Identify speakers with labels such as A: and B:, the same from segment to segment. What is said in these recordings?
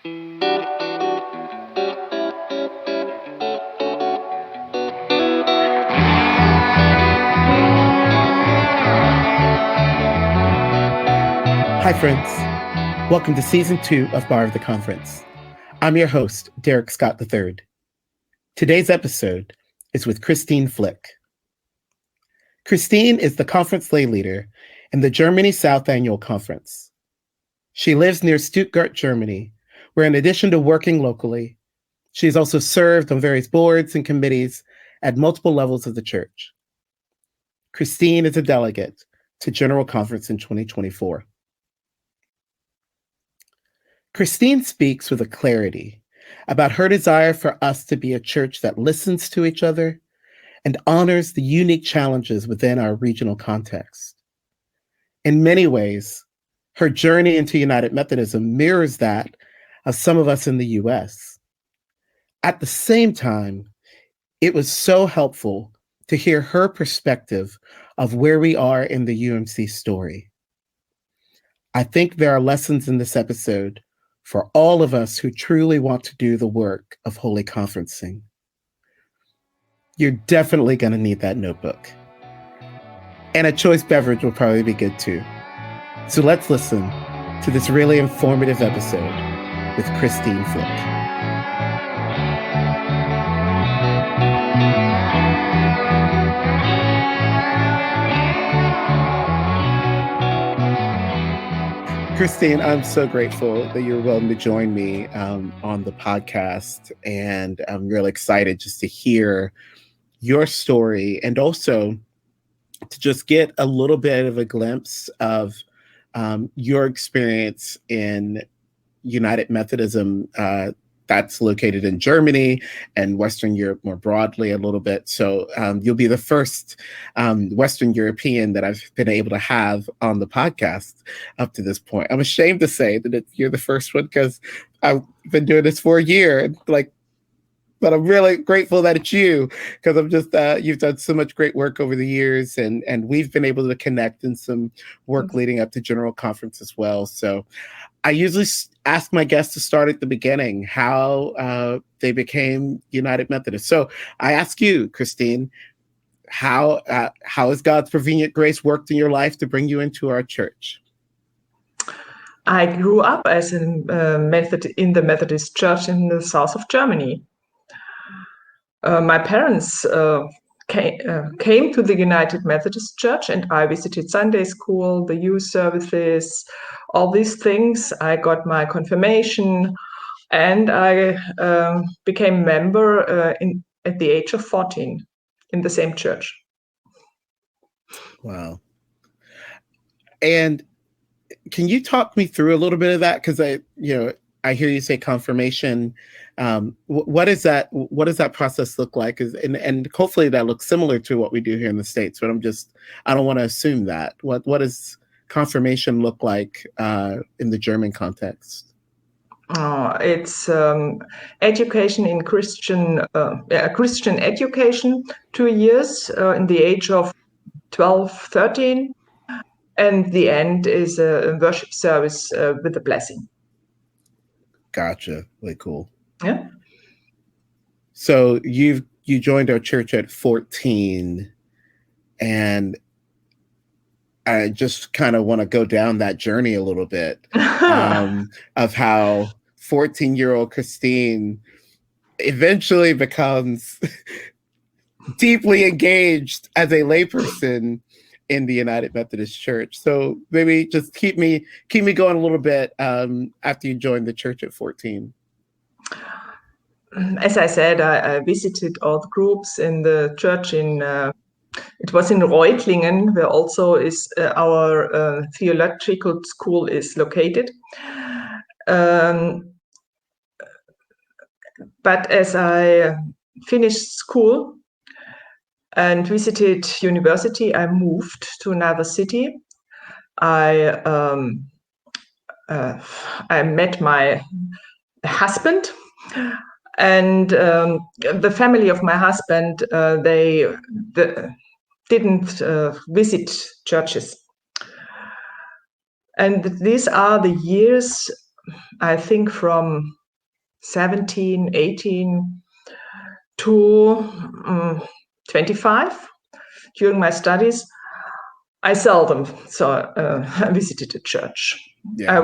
A: Hi, friends. Welcome to Season 2 of Bar of the Conference. I'm your host, Derek Scott III. Today's episode is with Christine Flick. Christine is the conference lay leader in the Germany South Annual Conference. She lives near Stuttgart, Germany, where in addition to working locally, she's also served on various boards and committees at multiple levels of the church. Christine is a delegate to General Conference in 2024. Christine speaks with a clarity about her desire for us to be a church that listens to each other and honors the unique challenges within our regional context. In many ways, her journey into United Methodism mirrors that of some of us in the US. At the same time, it was so helpful to hear her perspective of where we are in the UMC story. I think there are lessons in this episode for all of us who truly want to do the work of holy conferencing. You're definitely going to need that notebook. And a choice beverage will probably be good too. So let's listen to this really informative episode with Christine Flick. Christine, I'm so grateful that you're willing to join me on the podcast, and I'm really excited just to hear your story and also to just get a little bit of a glimpse of your experience in United Methodism that's located in Germany and Western Europe more broadly a little bit. So you'll be the first Western European that I've been able to have on the podcast up to this point. I'm ashamed to say that you're the first one because I've been doing this for a year. But I'm really grateful that it's you because I'm just, you've done so much great work over the years and we've been able to connect in some work leading up to General Conference as well. So I usually ask my guests to start at the beginning, how they became United Methodists. So I ask you, Christine, how has God's prevenient grace worked in your life to bring you into our church?
B: I grew up as in the Methodist Church in the south of Germany. My parents came to the United Methodist Church, and I visited Sunday school, the youth services, all these things. I got my confirmation, and I became member at the age of 14 in the same church.
A: Wow. And can you talk me through a little bit of that? Because I hear you say confirmation. What does that process look like? And hopefully that looks similar to what we do here in the States, but I don't want to assume that. What does confirmation look like in the German context?
B: It's education in Christian education, 2 years in the age of 12, 13. And the end is a worship service with a blessing.
A: Gotcha. Really cool.
B: Yeah.
A: So you joined our church at 14, and I just kind of want to go down that journey a little bit of how 14-year-old Christine eventually becomes deeply engaged as a layperson in the United Methodist Church. So maybe just keep me going a little bit after you joined the church at 14.
B: As I said, I visited all the groups in the church it was in Reutlingen, where also is our theological school is located. But as I finished school and visited university, I moved to another city. I met my husband, and the family of my husband, they didn't visit churches. And these are the years I think from 17, 18 to 25 during my studies. I seldom visited a church.
A: Yeah.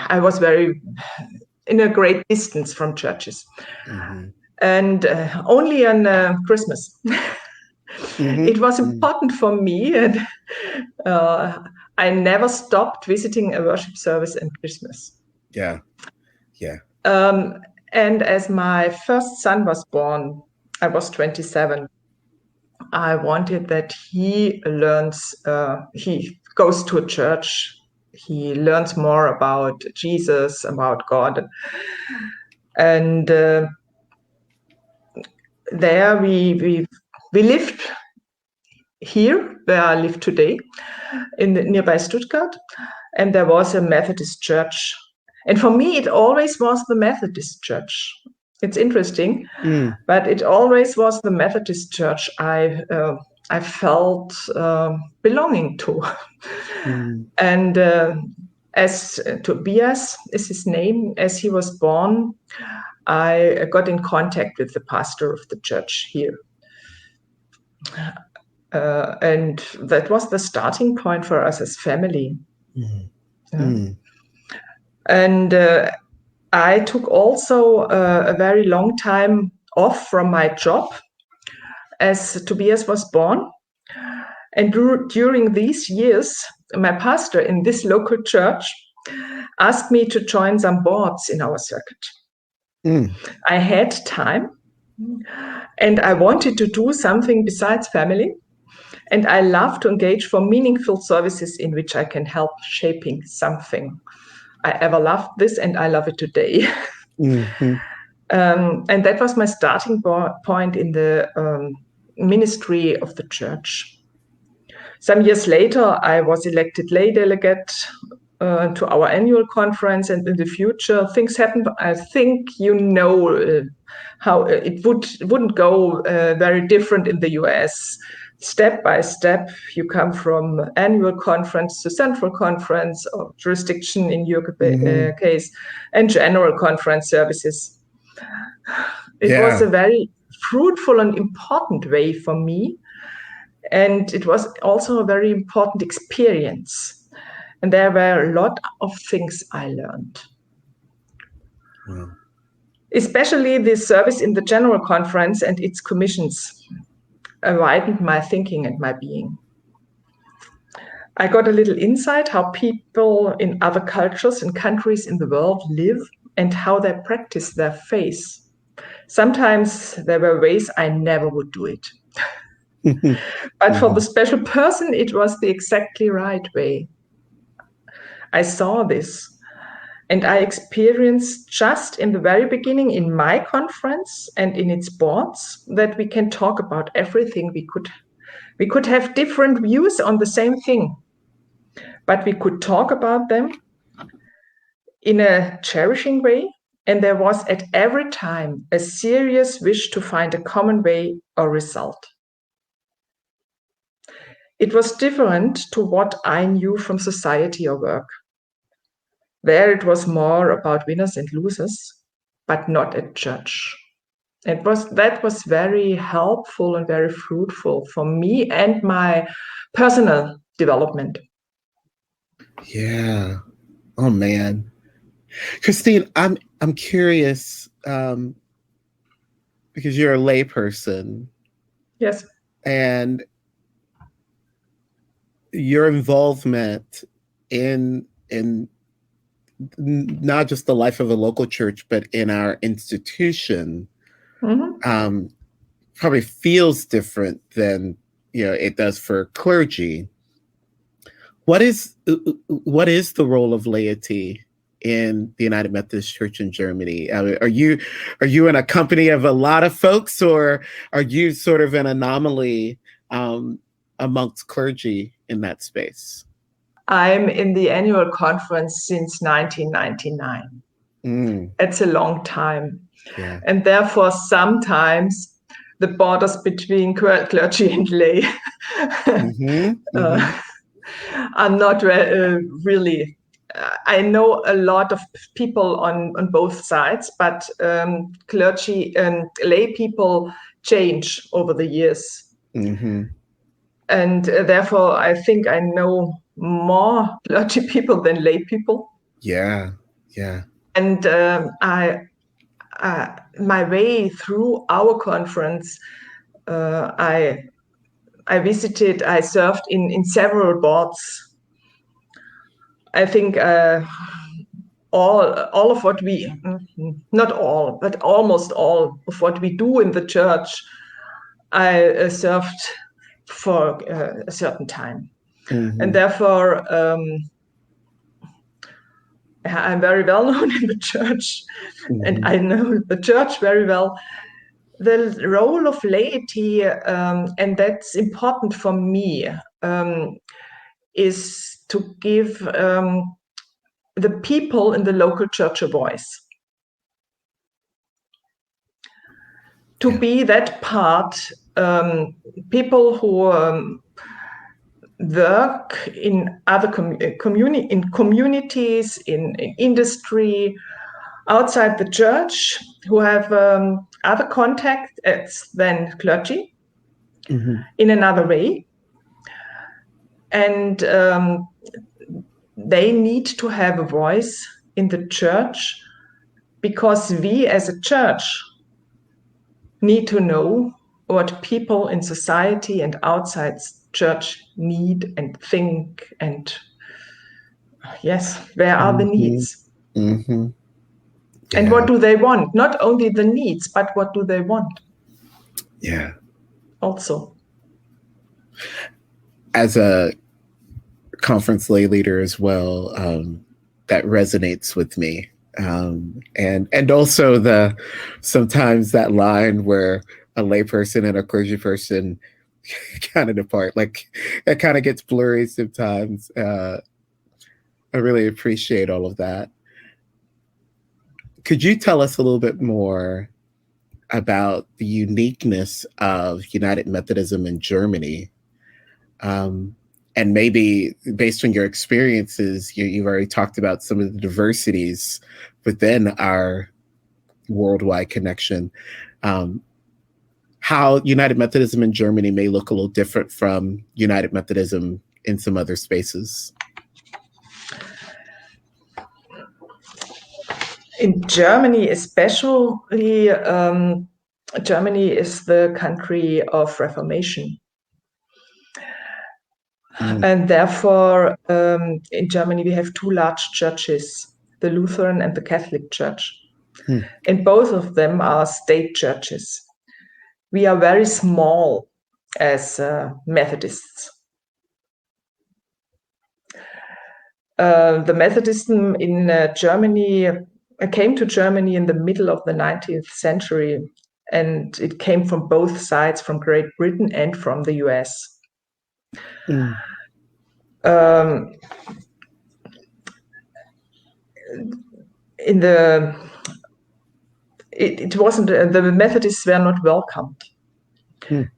B: I was very in a great distance from churches, and only on Christmas. It was important for me, and I never stopped visiting a worship service on Christmas.
A: Yeah.
B: And as my first son was born, I was 27. I wanted that he learns, he goes to a church, he learns more about Jesus, about God. And there we lived here, where I live today, in nearby Stuttgart, and there was a Methodist church. And for me, it always was the Methodist church. It's interesting, but it always was the Methodist church I felt belonging to. And as Tobias is his name, as he was born, I got in contact with the pastor of the church here. And that was the starting point for us as family. And I took also a very long time off from my job as Tobias was born. And during these years, my pastor in this local church asked me to join some boards in our circuit. I had time, and I wanted to do something besides family. And I love to engage for meaningful services in which I can help shaping something. I ever loved this, and I love it today. And that was my starting point in the ministry of the church. Some years later, I was elected lay delegate to our annual conference, and in the future, things happened. I think you know how it wouldn't go very different in the US. Step by step, you come from annual conference to central conference, or jurisdiction in your case, and general conference services. It was a very fruitful and important way for me. And it was also a very important experience. And there were a lot of things I learned. Especially the service in the general conference and its commissions widened my thinking and my being. I got a little insight how people in other cultures and countries in the world live and how they practice their faith. Sometimes there were ways I never would do it. But for the special person, it was the exactly right way. I saw this, and I experienced just in the very beginning in my conference and in its boards that we can talk about everything. We could have different views on the same thing, but we could talk about them in a cherishing way. And there was at every time a serious wish to find a common way or result. It was different to what I knew from society or work. There it was more about winners and losers, but not at church. That was very helpful and very fruitful for me and my personal development.
A: Yeah. Oh man. Christine, I'm curious, because you're a layperson.
B: Yes.
A: And your involvement in not just the life of a local church, but in our institution, probably feels different than it does for clergy. What is the role of laity in the United Methodist Church in Germany? Are you in a company of a lot of folks, or are you sort of an anomaly amongst clergy in that space?
B: I'm in the annual conference since 1999. It's a long time.
A: Yeah.
B: And therefore, sometimes the borders between clergy and lay are not really I know a lot of people on both sides, but clergy and lay people change over the years.
A: Mm-hmm.
B: And therefore, I think I know more clergy people than lay people.
A: Yeah, yeah.
B: And my way through our conference, I served in several boards. I think all of what we, not all, but almost all of what we do in the church, I served for a certain time.
A: Mm-hmm.
B: And therefore, I'm very well known in the church,
A: Mm-hmm.
B: and I know the church very well. The role of laity, and that's important for me, is to give the people in the local church a voice. To be that part, people who work in other communities, in industry, outside the church, who have other contacts than clergy,
A: Mm-hmm.
B: in another way. And they need to have a voice in the church, because we as a church need to know what people in society and outside church need and think, and yes, where are the needs?
A: Mm-hmm. Yeah.
B: And what do they want? Not only the needs, but what do they want?
A: Yeah.
B: Also,
A: As a conference lay leader as well, that resonates with me. And also sometimes that line where a layperson and a clergy person kind of depart, like that kind of gets blurry sometimes. I really appreciate all of that. Could you tell us a little bit more about the uniqueness of United Methodism in Germany? And maybe based on your experiences, you've already talked about some of the diversities within our worldwide connection. How United Methodism in Germany may look a little different from United Methodism in some other spaces.
B: In Germany, especially, Germany is the country of Reformation. And therefore, in Germany, we have two large churches, the Lutheran and the Catholic Church. And both of them are state churches. We are very small as Methodists. The Methodism in Germany came to Germany in the middle of the 19th century, and it came from both sides, from Great Britain and from the US. It wasn't, the Methodists were not welcomed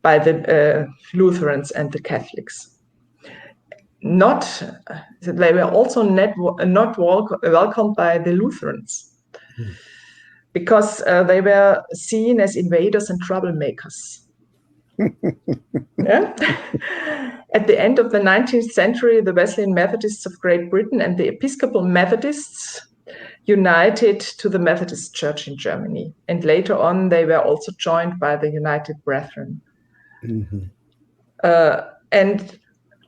B: by the Lutherans and the Catholics. They were also not welcomed by the Lutherans, because they were seen as invaders and troublemakers. Yeah? At the end of the 19th century, the Wesleyan Methodists of Great Britain and the Episcopal Methodists united to the Methodist Church in Germany. And later on, they were also joined by the United Brethren. And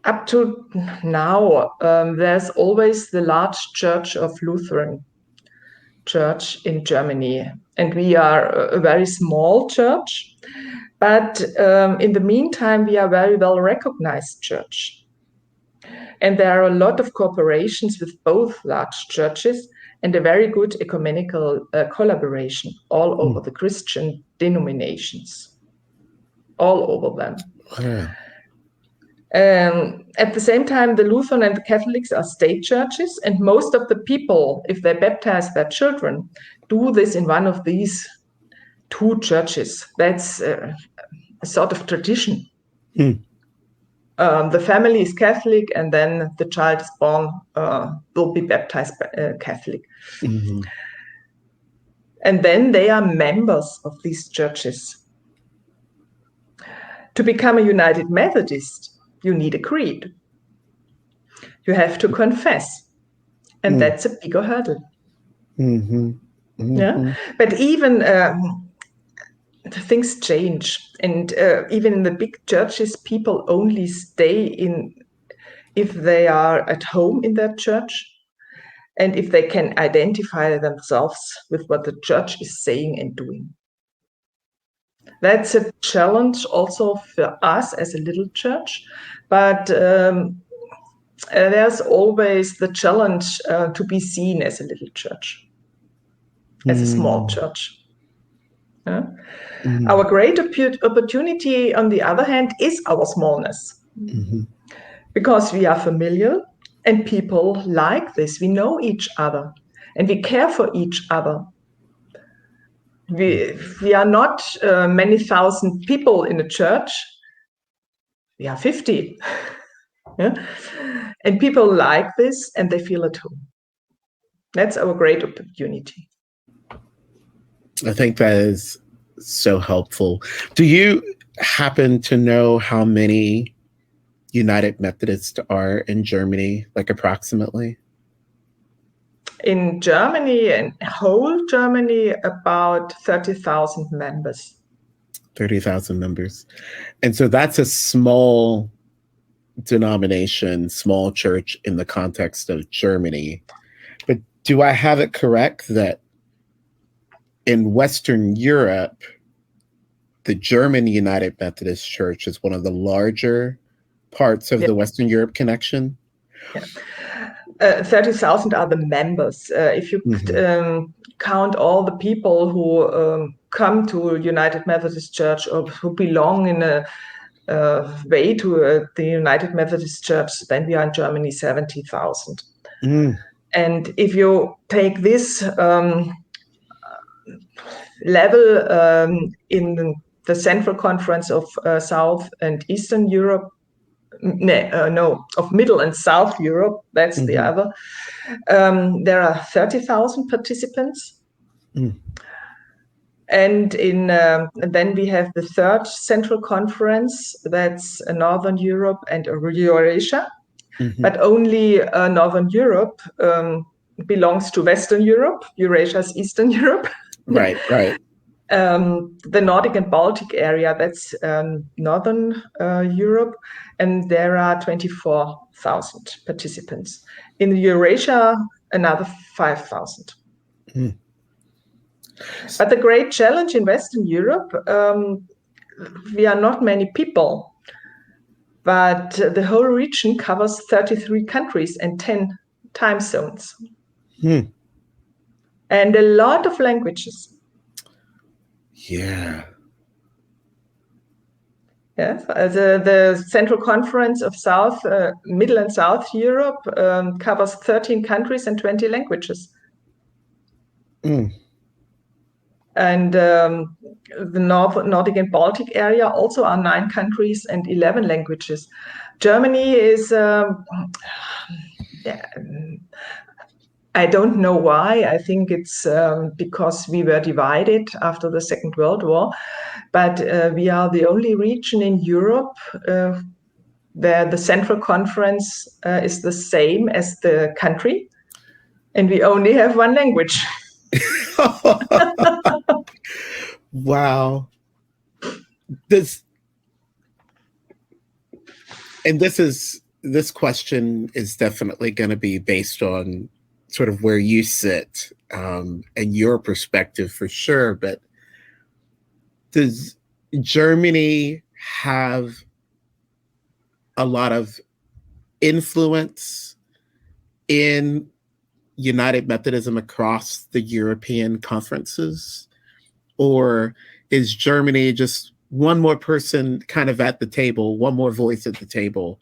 B: up to now, there's always the large church of Lutheran Church in Germany. And we are a very small church. But in the meantime, we are a very well recognized church. And there are a lot of cooperations with both large churches and a very good ecumenical collaboration all over the Christian denominations, all over them. At the same time, the Lutheran and the Catholics are state churches, and most of the people, if they baptize their children, do this in one of these two churches. That's a sort of tradition. the family is Catholic, and then the child is born, will be baptized Catholic.
A: Mm-hmm.
B: And then they are members of these churches. To become a United Methodist, you need a creed. You have to confess, and that's a bigger hurdle.
A: Mm-hmm. Mm-hmm.
B: Yeah, but even things change, and even in the big churches, people only stay in if they are at home in their church, and if they can identify themselves with what the church is saying and doing. That's a challenge also for us as a little church, but there's always the challenge to be seen as a little church, as a small church. Yeah? Our great opportunity, on the other hand, is our smallness, because we are familiar and people like this. We know each other and we care for each other. We are not many thousand people in a church. We are 50. Yeah? And people like this and they feel at home. That's our great opportunity.
A: I think that is so helpful. Do you happen to know how many United Methodists are in Germany, like approximately?
B: In Germany, and whole Germany, about 30,000 members.
A: 30,000 members. And so that's a small denomination, small church in the context of Germany. But do I have it correct that in Western Europe, the German United Methodist Church is one of the larger parts of the Western Europe connection?
B: Yeah. 30,000 are the members. If you count all the people who come to United Methodist Church or who belong in a way to the United Methodist Church, then we are in Germany 70,000. And if you take this level in the Central Conference of South and Eastern Europe, of Middle and South Europe, that's the other. There are 30,000 participants. And then we have the third Central Conference, that's Northern Europe and Eurasia. But only Northern Europe belongs to Western Europe. Eurasia is Eastern Europe.
A: Right.
B: The Nordic and Baltic area, that's Northern Europe, and there are 24,000 participants. In Eurasia, another 5,000. But the great challenge in Western Europe, we are not many people, but the whole region covers 33 countries and 10 time zones. And a lot of languages.
A: Yeah.
B: Yes, the Central Conference of South, Middle and South Europe covers 13 countries and 20 languages. And the Nordic and Baltic area also are 9 countries and 11 languages. Germany is, I don't know why. I think it's because we were divided after the Second World War. But we are the only region in Europe where the Central Conference is the same as the country, and we only have one language.
A: Wow. This question is definitely going to be based on sort of where you sit and your perspective for sure. But does Germany have a lot of influence in United Methodism across the European conferences? Or is Germany just one more person kind of at the table, one more voice at the table,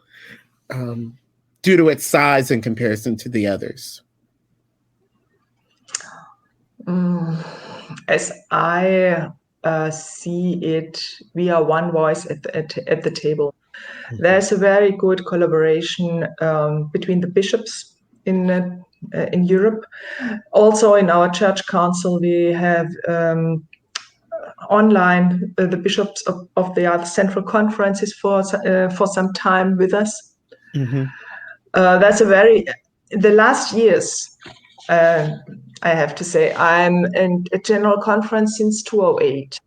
A: due to its size in comparison to the others?
B: As I see it, we are one voice at the table. There's a very good collaboration between the bishops in Europe. Also, in our church council, we have online the bishops of the other central conferences for some time with us. That's the last years. I have to say, I'm in a general conference since 2008,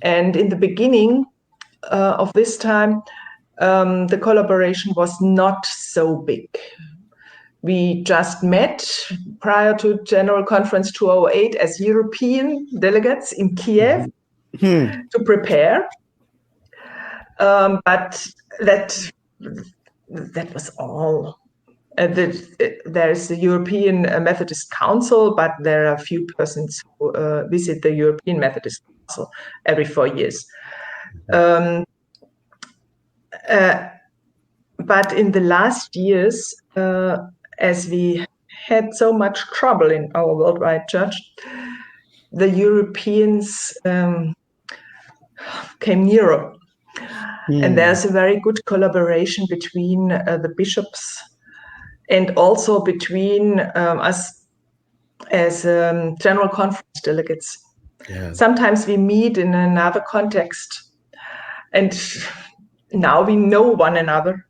B: and in the beginning of this time, the collaboration was not so big. We just met prior to General Conference 2008 as European delegates in Kiev to prepare. But that was all. There's the European Methodist Council, but there are a few persons who visit the European Methodist Council every 4 years. But in the last years, as we had so much trouble in our worldwide church, the Europeans came nearer. And there's a very good collaboration between the bishops and also between us as general conference delegates. Yeah. Sometimes we meet in another context, and now we know one another.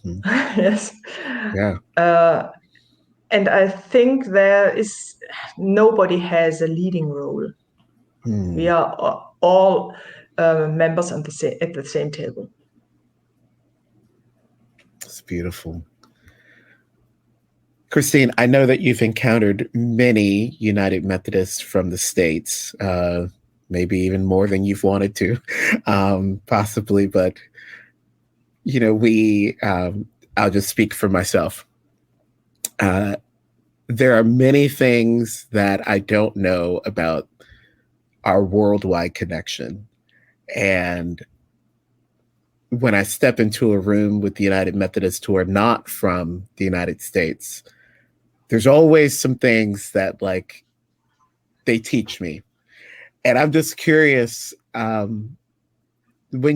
B: Yes. Yeah. And I think nobody has a leading role. We are all members at the same table.
A: It's beautiful. Christine, I know that you've encountered many United Methodists from the States, maybe even more than you've wanted to, possibly. But, I'll just speak for myself. There are many things that I don't know about our worldwide connection. And when I step into a room with the United Methodists who are not from the United States, there's always some things that they teach me. And I'm just curious, when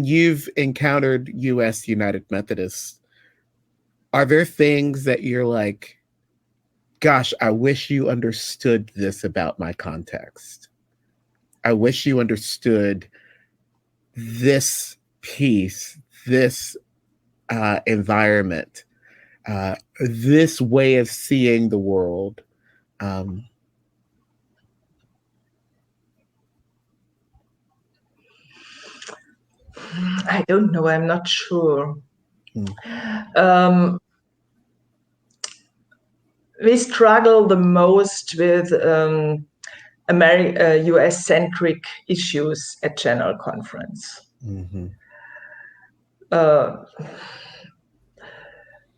A: you've encountered U.S. United Methodists, are there things that you're like, gosh, I wish you understood this about my context. I wish you understood this piece, this environment, this way of seeing the world.
B: I don't know. I'm not sure. We struggle the most with US-centric issues at General Conference.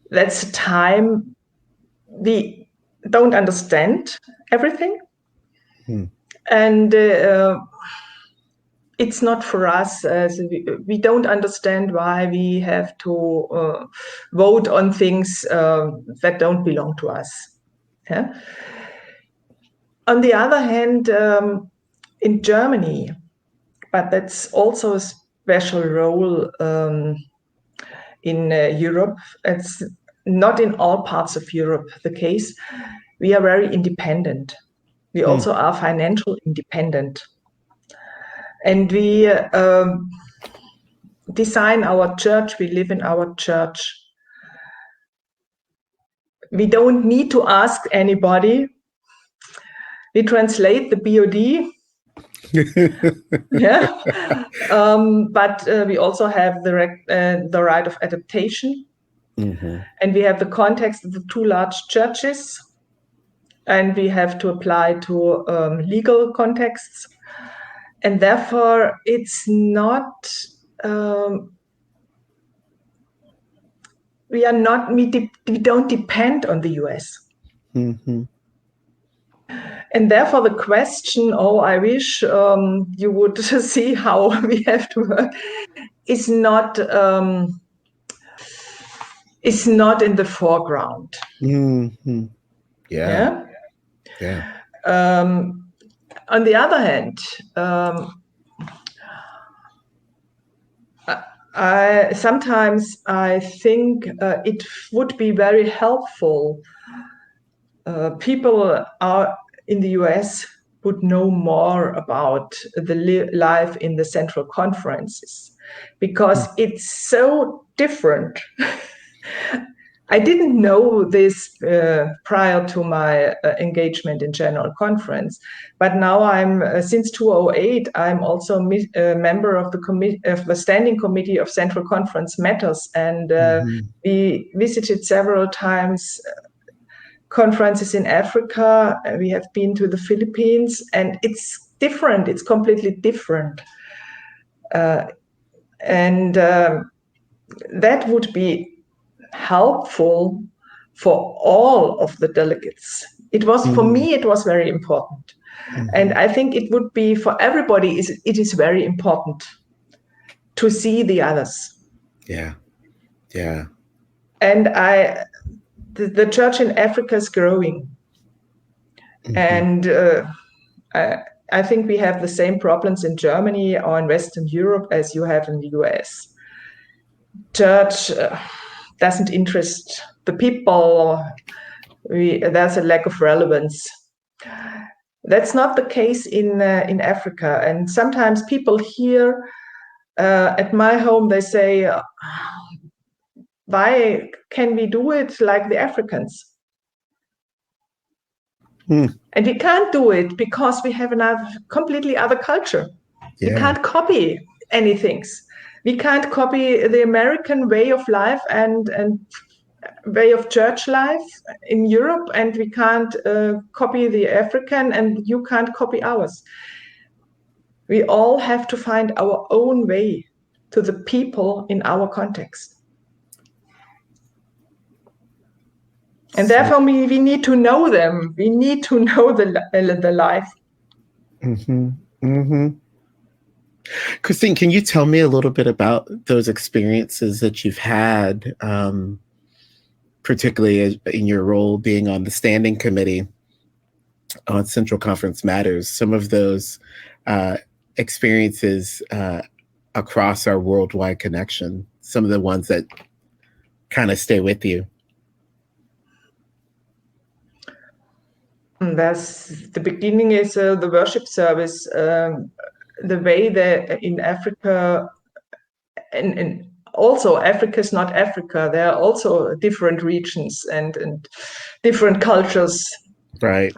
B: That's a time we don't understand everything. And it's not for us, as we don't understand why we have to vote on things that don't belong to us. Yeah? On the other hand, in Germany, but that's also a special role in Europe. It's not in all parts of Europe the case. We are very independent. We also are financially independent. And we design our church, we live in our church. We don't need to ask anybody. We translate the BOD. Yeah. But we also have the right of adaptation. And we have the context of the two large churches. And we have to apply to legal contexts. And therefore, it's not, we don't depend on the US. And therefore, the question, I wish you would see how we have to work, is not in the foreground.
A: Yeah.
B: On the other hand, Sometimes I think it would be very helpful. People are in the US would know more about the life in the central conferences because it's so different. I didn't know this prior to my engagement in General Conference, but now I'm since 2008. I'm also a member of the Standing Committee of Central Conference Matters, and we visited several times conferences in Africa. We have been to the Philippines, and it's different. It's completely different, and that would be helpful for all of the delegates. It was for me, it was very important. And I think it would be for everybody, it is very important to see the others.
A: Yeah. Yeah.
B: And the church in Africa is growing. And I think we have the same problems in Germany or in Western Europe as you have in the US. Church doesn't interest the people. There's a lack of relevance. That's not the case in Africa. And sometimes people here at my home, they say, why can we do it like the Africans? And we can't do it because we have another completely other culture.
A: Yeah.
B: We can't copy anything. We can't copy the American way of life and way of church life in Europe, and we can't copy the African, and you can't copy ours. We all have to find our own way to the people in our context. And therefore, we need to know them. We need to know the life.
A: Christine, can you tell me a little bit about those experiences that you've had, particularly in your role being on the Standing Committee on Central Conference Matters, some of those experiences across our worldwide connection, some of the ones that kind of stay with you?
B: That's the beginning is the worship service. The way that in Africa, and also Africa is not Africa. There are also different regions and different cultures.
A: Right.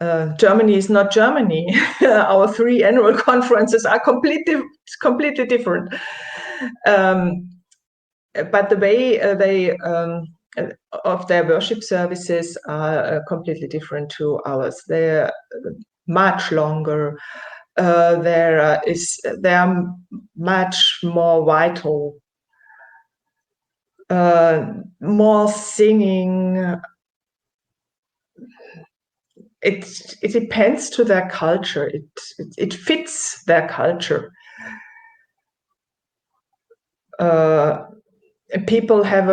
B: Germany is not Germany. Our 3 annual conferences are completely different. But the way they of their worship services are completely different to ours. They're much longer. They're much more vital. More singing. It depends to their culture. It fits their culture. People have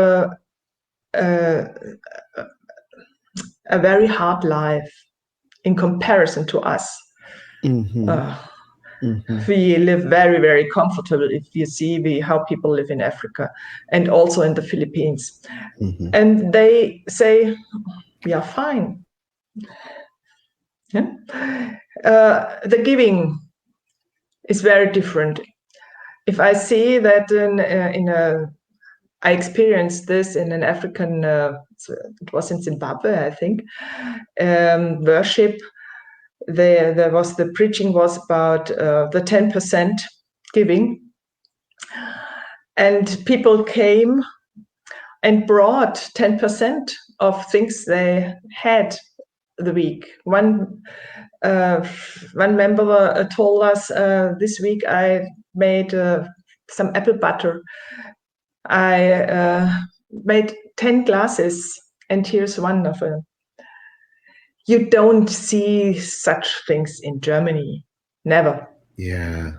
B: a very hard life in comparison to us. We live very, very comfortable if you see how people live in Africa and also in the Philippines. And they say, we are fine. Yeah? The giving is very different. If I see that I experienced this in an African, it was in Zimbabwe, I think, worship. The preaching was about the 10% giving, and people came and brought 10% of things they had the week. One member told us, this week I made some apple butter. I made 10 glasses, and here's one of them. You don't see such things in Germany. Never.
A: Yeah.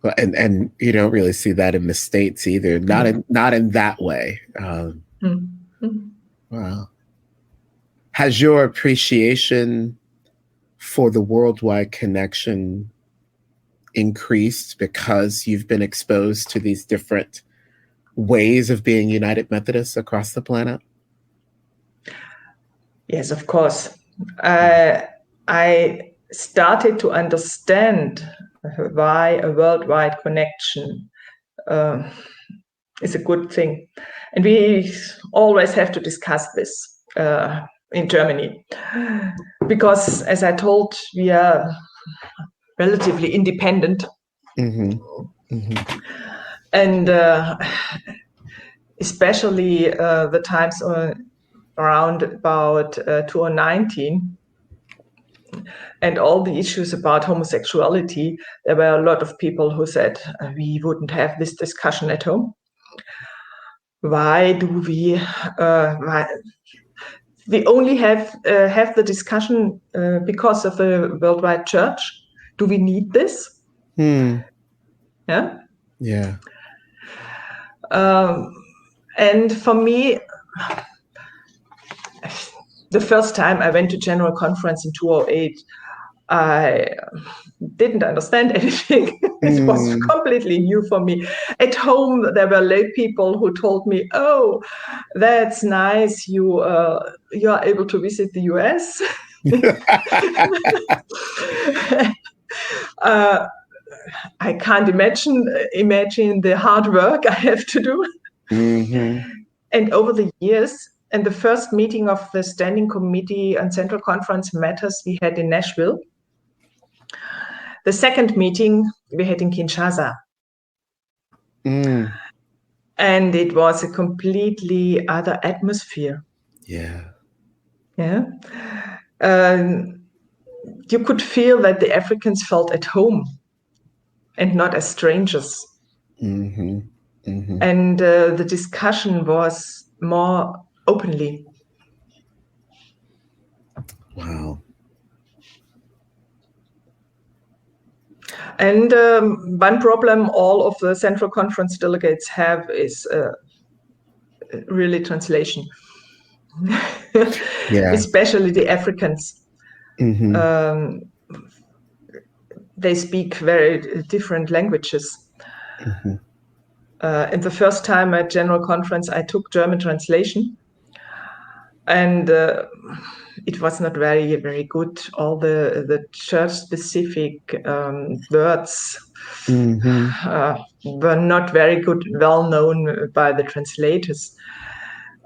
A: Well, and you don't really see that in the States either. Not in that way. Wow. Has your appreciation for the worldwide connection increased because you've been exposed to these different ways of being United Methodists across the planet?
B: Yes, of course. I started to understand why a worldwide connection is a good thing. And we always have to discuss this in Germany. Because, as I told, we are relatively independent.
A: Mm-hmm. Mm-hmm.
B: And especially the times around about 2019 and all the issues about homosexuality, there were a lot of people who said we wouldn't have this discussion at home. Why do we we only have the discussion because of the worldwide church? Do we need this? Yeah.
A: Yeah.
B: And for me, the first time I went to General Conference in 2008, I didn't understand anything. It was completely new for me. At home, there were lay people who told me, "Oh, that's nice. You are able to visit the US." I can't imagine the hard work I have to do.
A: Mm-hmm.
B: And over the years, and the first meeting of the Standing Committee on Central Conference Matters we had in Nashville. The second meeting we had in Kinshasa. And it was a completely other atmosphere.
A: Yeah.
B: Yeah. You could feel that the Africans felt at home and not as strangers.
A: Mm-hmm. Mm-hmm.
B: And the discussion was more openly.
A: Wow.
B: And one problem all of the Central Conference delegates have is really translation.
A: Yeah.
B: Especially the Africans.
A: Mm-hmm.
B: They speak very different languages.
A: Mm-hmm.
B: And the first time at General Conference, I took German translation. And it was not very, very good. All the church-specific words were not very good, well known by the translators.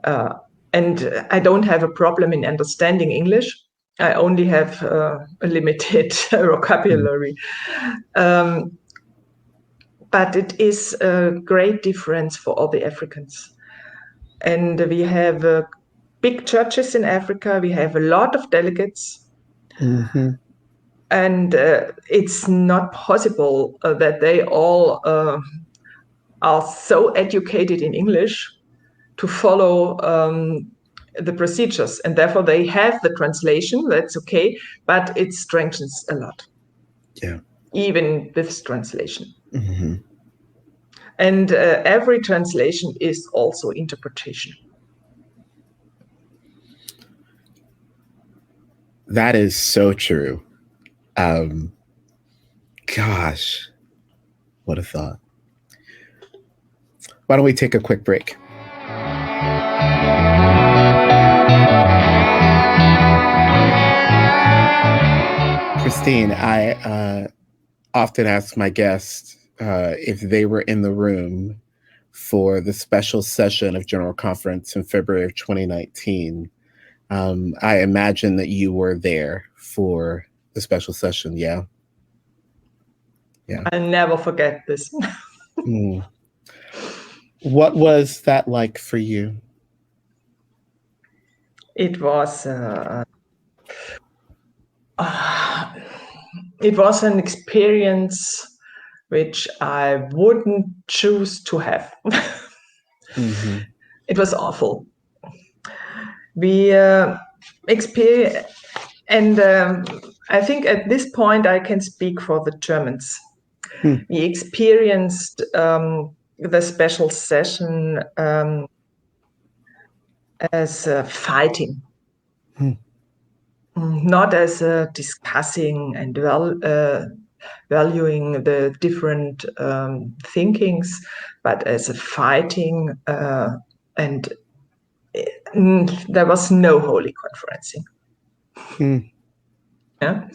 B: And I don't have a problem in understanding English. I only have a limited vocabulary. But it is a great difference for all the Africans. And we have big churches in Africa. We have a lot of delegates.
A: Mm-hmm.
B: And it's not possible that they all are so educated in English to follow the procedures. And therefore they have the translation, that's okay, but it strengthens a lot.
A: Yeah.
B: Even with translation.
A: Mm-hmm.
B: And every translation is also interpretation.
A: That is so true. Gosh, what a thought. Why don't we take a quick break? Christine, I often ask my guests if they were in the room for the special session of General Conference in February of 2019. I imagine that you were there for the special session, yeah? Yeah.
B: I'll never forget this.
A: What was that like for you?
B: It was an experience which I wouldn't choose to have.
A: Mm-hmm.
B: It was awful. We experienced, and I think at this point I can speak for the Germans. We experienced the special session as fighting, not as discussing and valuing the different thinkings, but as a fighting, and there was no holy conferencing. Yeah.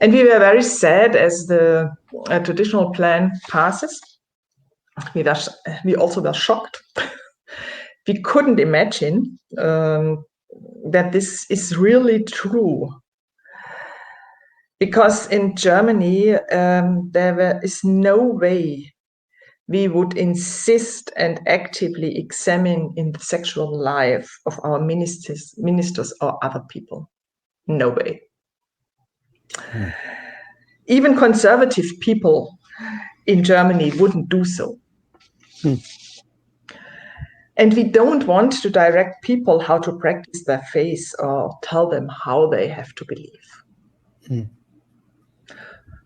B: And we were very sad as the traditional plan passes. We also were shocked. We couldn't imagine that this is really true. Because in Germany, there is no way we would insist and actively examine in the sexual life of our ministers or other people. No way. Even conservative people in Germany wouldn't do so. And we don't want to direct people how to practice their faith or tell them how they have to believe.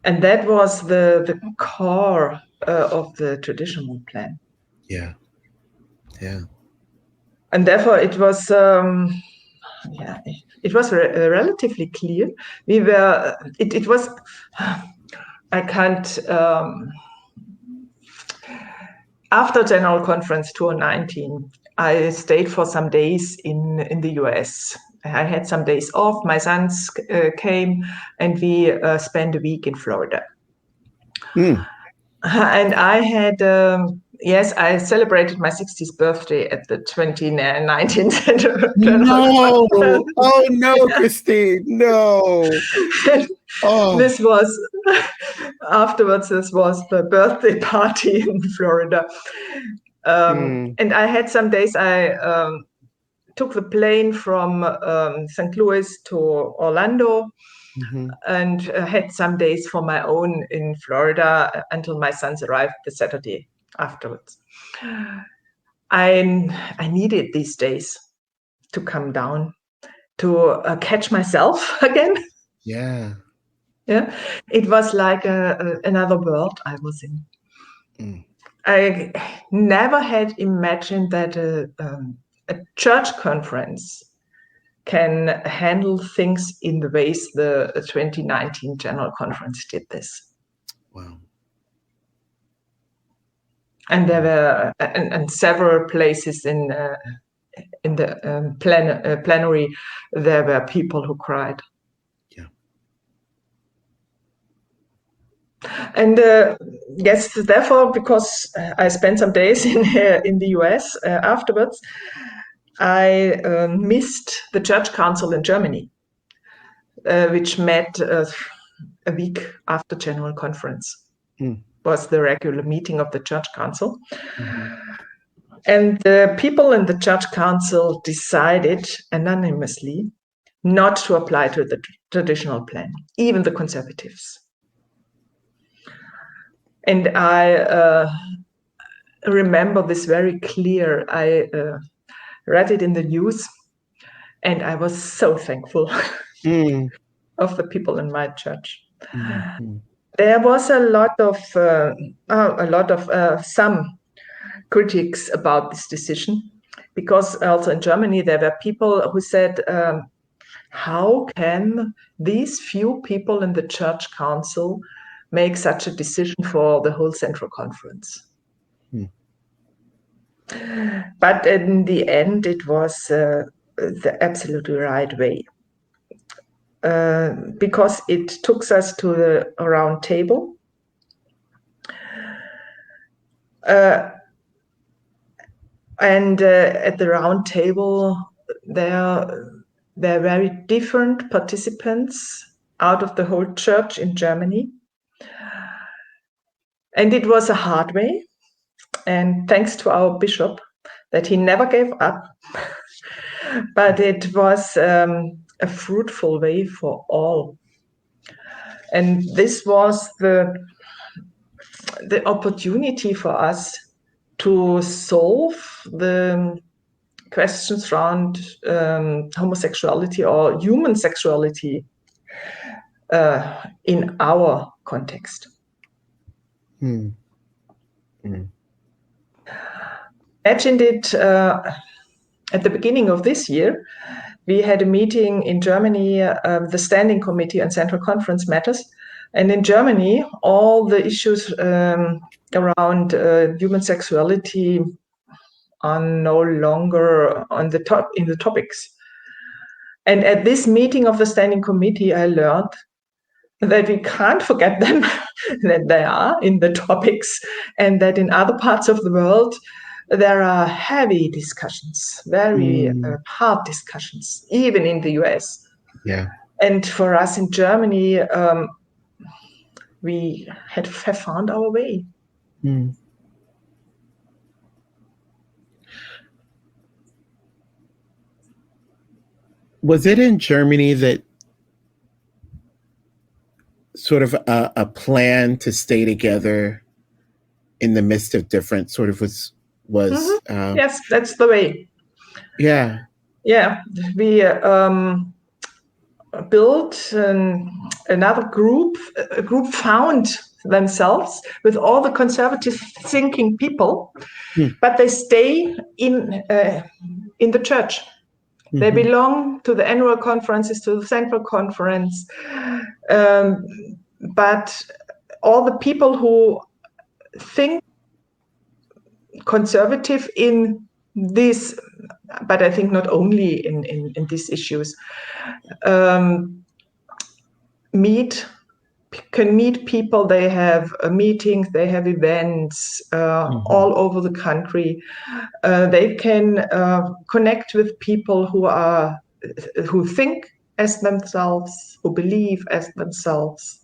B: And that was the core of the traditional plan.
A: Yeah.
B: And therefore it was relatively clear. It was, I can't, after General Conference 2019, I stayed for some days in the US. I had some days off, my sons came, and we spent a week in Florida. And I had, I celebrated my 60th birthday at the 2019 Center.
A: No! Oh no, Christine, no!
B: This was, afterwards, this was the birthday party in Florida. And I had some days, I took the plane from St. Louis to Orlando, and had some days for my own in Florida until my sons arrived the Saturday afterwards. I needed these days to come down, to catch myself again.
A: Yeah.
B: It was like another world I was in. I never had imagined that a church conference can handle things in the ways the 2019 General Conference did this.
A: Wow.
B: And there were and several places in the plenary, there were people who cried.
A: Yeah.
B: And yes, therefore, because I spent some days in the US afterwards, I missed the Church Council in Germany, which met a week after General Conference. Was the regular meeting of the Church Council. And the people in the Church Council decided anonymously not to apply to the traditional plan, even the conservatives. And I remember this very clear. I read it in the news, and I was so thankful of the people in my church. There was a lot of some critics about this decision, because also in Germany there were people who said, how can these few people in the Church Council make such a decision for the whole Central Conference? But in the end, it was the absolutely right way. Because it took us to the round table. And at the round table, there were very different participants out of the whole church in Germany. And it was a hard way. And thanks to our bishop, that he never gave up. But it was a fruitful way for all. And this was the opportunity for us to solve the questions around homosexuality or human sexuality in our context. Imagined it at the beginning of this year. We had a meeting in Germany, the Standing Committee on Central Conference Matters, And in Germany, all the issues around human sexuality are no longer on the top in the topics. And at this meeting of the standing committee, I learned that we can't forget them, that they are in the topics, and that in other parts of the world there are heavy discussions, very hard discussions, even in the US.
A: Yeah.
B: And for us in Germany, we have found our way.
A: Mm. Was it in Germany that sort of a plan to stay together in the midst of different sort of was
B: yes, that's the way.
A: Yeah.
B: We built another group. A group found themselves with all the conservative thinking people, but they stay in the church. They belong to the annual conferences, to the central conference, but all the people who think conservative in this, but I think not only in these issues, can meet people. They have meetings, they have events all over the country. They can connect with people who think as themselves, who believe as themselves,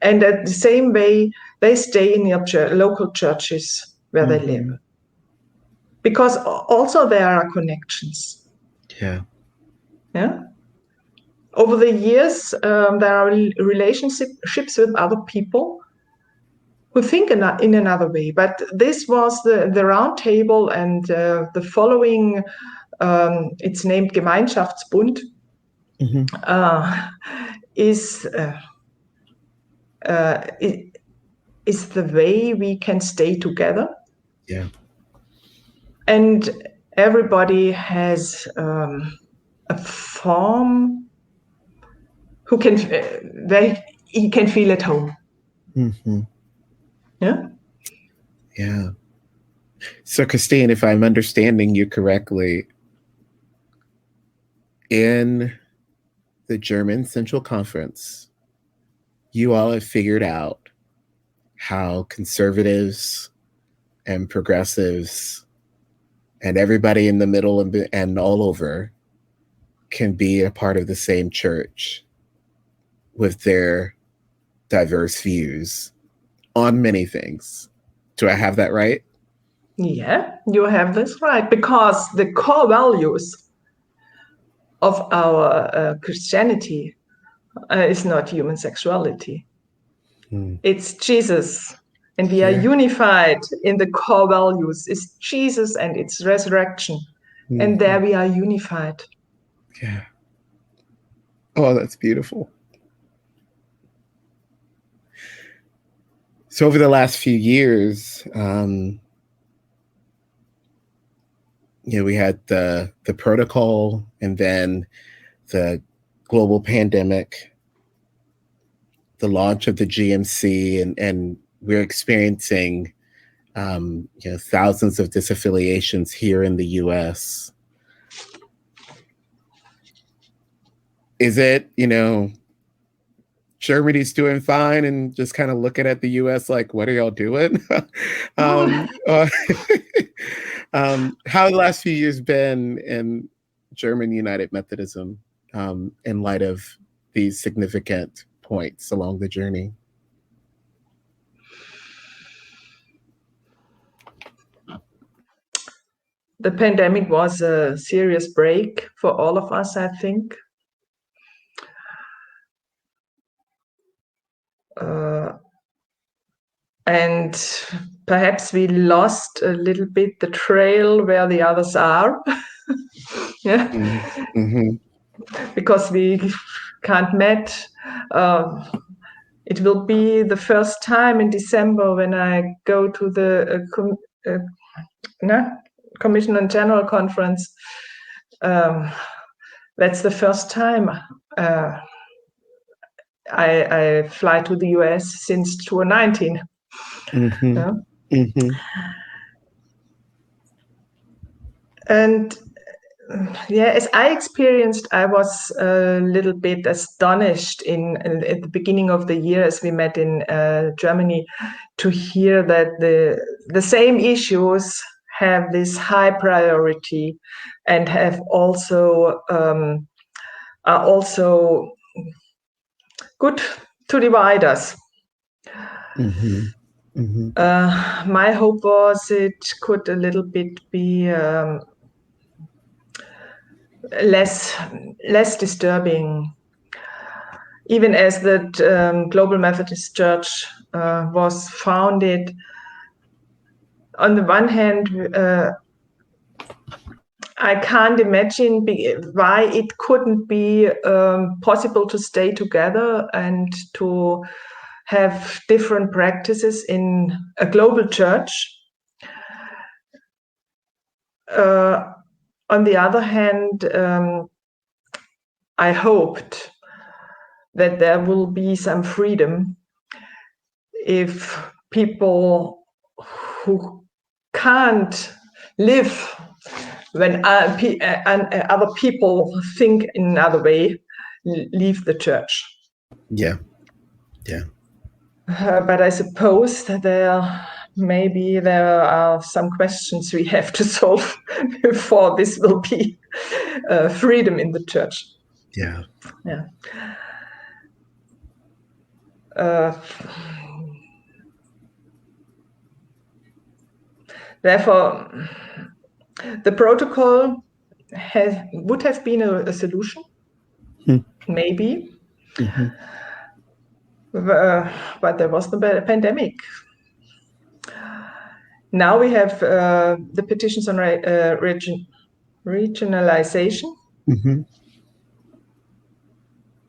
B: and at the same way they stay in their local churches where they live, because also there are connections. Yeah. Over the years, there are relationships with other people who think in another way. But this was the round table, and the following, it's named Gemeinschaftsbund, is the way we can stay together.
A: Yeah.
B: And everybody has a form where he can feel at home. Yeah.
A: Yeah. So, Christine, if I'm understanding you correctly, in the German Central Conference, you all have figured out how conservatives and progressives and everybody in the middle and all over can be a part of the same church with their diverse views on many things. Do I have that right?
B: Yeah, you have this right, because the core values of our Christianity is not human sexuality. It's Jesus. And we are unified in the core values. It's Jesus and its resurrection. And there we are unified.
A: Yeah. Oh, that's beautiful. So over the last few years, we had the protocol, and then the global pandemic, the launch of the GMC, and we're experiencing thousands of disaffiliations here in the US. Is it, Germany's doing fine and just kind of looking at the US like, what are y'all doing? How have the last few years been in German United Methodism in light of these significant points along the journey?
B: The pandemic was a serious break for all of us, I think. And perhaps we lost a little bit the trail where the others are. Yeah. Because we can't meet. It will be the first time in December when I go to the Commission on General Conference. That's the first time I fly to the US since 2019.
A: Mm-hmm.
B: Yeah.
A: Mm-hmm.
B: And yeah, as I experienced, I was a little bit astonished at the beginning of the year as we met in Germany to hear that the same issues have this high priority and have also are also good to divide us.
A: Mm-hmm. Mm-hmm.
B: My hope was it could a little bit be less disturbing, even as that Global Methodist Church was founded. On the one hand, I can't imagine why it couldn't be possible to stay together and to have different practices in a global church. On the other hand, I hoped that there will be some freedom if people who can't live when other people think in another way leave the church.
A: Yeah. Yeah.
B: But I suppose that there are some questions we have to solve before this will be freedom in the church.
A: Yeah.
B: Yeah. Therefore, the protocol would have been a solution, maybe.
A: Mm-hmm.
B: But there was the pandemic. Now we have the petitions on regionalization.
A: Mm-hmm.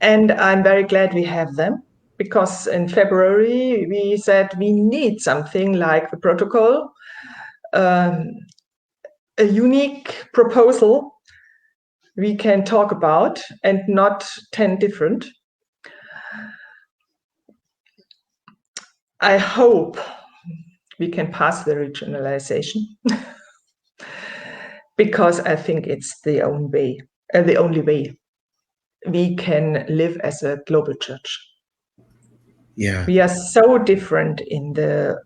B: And I'm very glad we have them, because in February we said we need something like the protocol, a unique proposal we can talk about and not 10 different. I hope we can pass the regionalization because I think it's the only way we can live as a global church.
A: Yeah.
B: We are so different in the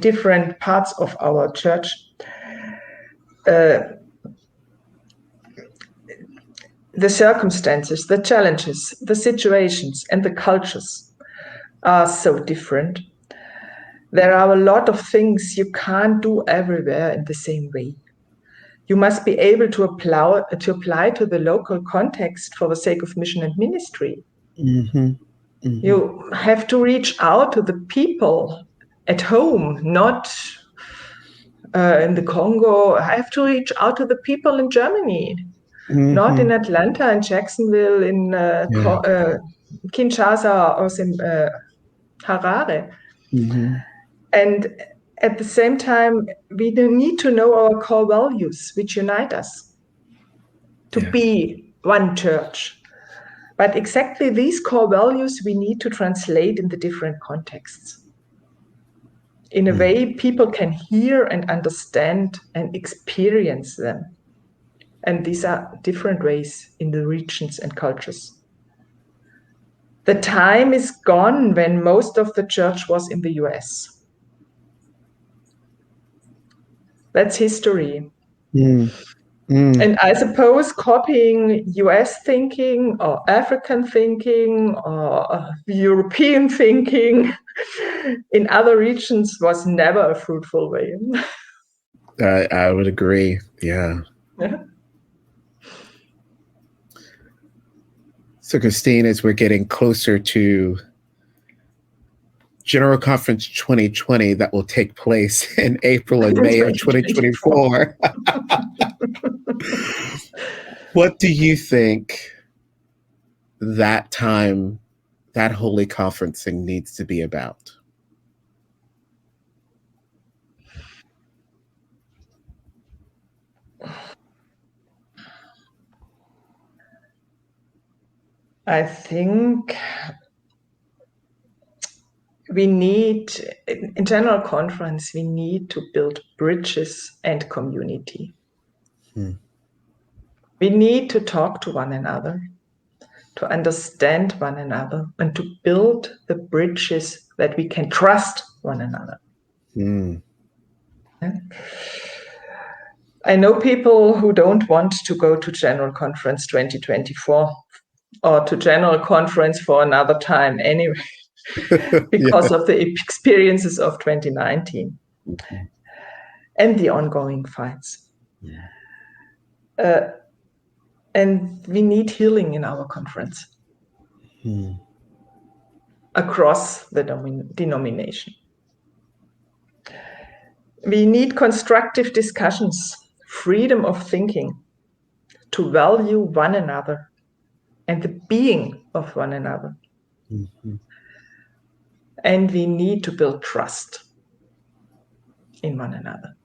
B: different parts of our church. The circumstances, the challenges, the situations, and the cultures are so different. There are a lot of things you can't do everywhere in the same way. You must be able to apply to the local context for the sake of mission and ministry.
A: Mm-hmm. Mm-hmm.
B: You have to reach out to the people at home, not in the Congo. I have to reach out to the people in Germany, not in Atlanta and Jacksonville, in Kinshasa or Harare.
A: Mm-hmm.
B: And at the same time, we need to know our core values, which unite us to be one church. But exactly these core values we need to translate in the different contexts in a way people can hear and understand and experience them. And these are different ways in the regions and cultures. The time is gone when most of the church was in the US. That's history. And I suppose copying US thinking or African thinking or European thinking in other regions was never a fruitful way.
A: I would agree. Yeah. So, Christine, as we're getting closer to General Conference 2020 that will take place in April and May of 2024, what do you think that time, that holy conferencing needs to be about?
B: I think we need, in general conference, we need to build bridges and community. We need to talk to one another, to understand one another, and to build the bridges that we can trust one another. Yeah? I know people who don't want to go to General Conference 2024 or to General Conference for another time anyway, because of the experiences of 2019 and the ongoing fights. And we need healing in our conference across the denomination. We need constructive discussions, freedom of thinking, to value one another and the being of one another. And we need to build trust in one another.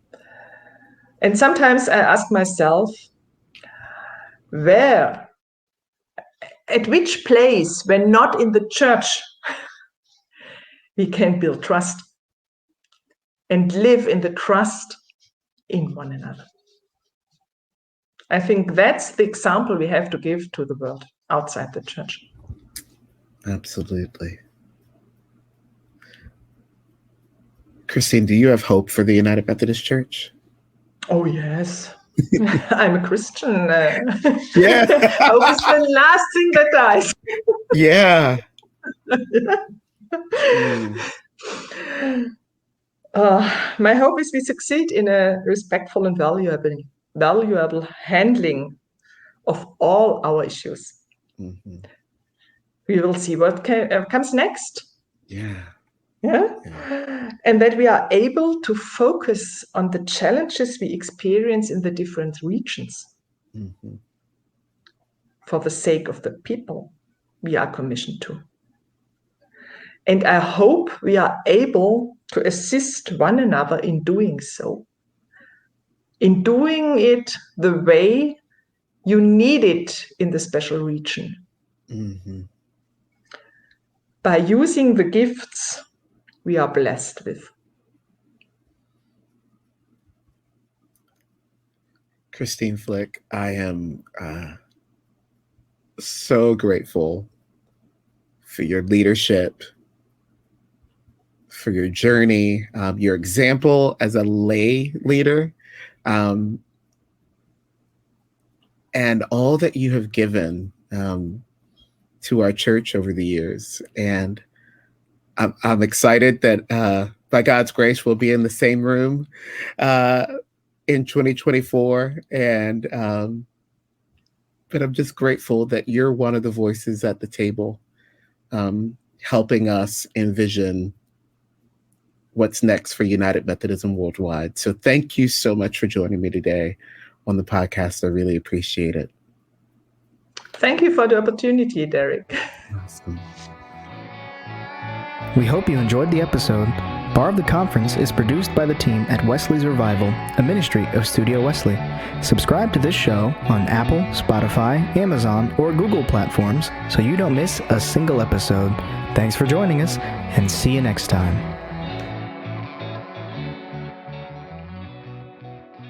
B: And sometimes I ask myself, at which place, when not in the church, we can build trust and live in the trust in one another. I think that's the example we have to give to the world outside the church.
A: Absolutely. Christine, do you have hope for the United Methodist Church?
B: Oh, yes. I'm a Christian.
A: Yeah.
B: Hope is the last thing that dies.
A: Yeah.
B: My hope is we succeed in a respectful and valuable handling of all our issues. We will see what comes next.
A: Yeah.
B: And that we are able to focus on the challenges we experience in the different regions. For the sake of the people we are commissioned to. And I hope we are able to assist one another in doing so. In doing it the way you need it in the special region. By using the gifts we are blessed with.
A: Christine Flick, I am so grateful for your leadership, for your journey, your example as a lay leader, and all that you have given to our church over the years. And I'm excited that by God's grace, we'll be in the same room in 2024. But I'm just grateful that you're one of the voices at the table, helping us envision what's next for United Methodism worldwide. So thank you so much for joining me today on the podcast. I really appreciate it.
B: Thank you for the opportunity, Derek.
A: Awesome.
C: We hope you enjoyed the episode. Bar of the Conference is produced by the team at Wesley's Revival, a ministry of Studio Wesley. Subscribe to this show on Apple, Spotify, Amazon, or Google platforms so you don't miss a single episode. Thanks for joining us, and see you next time.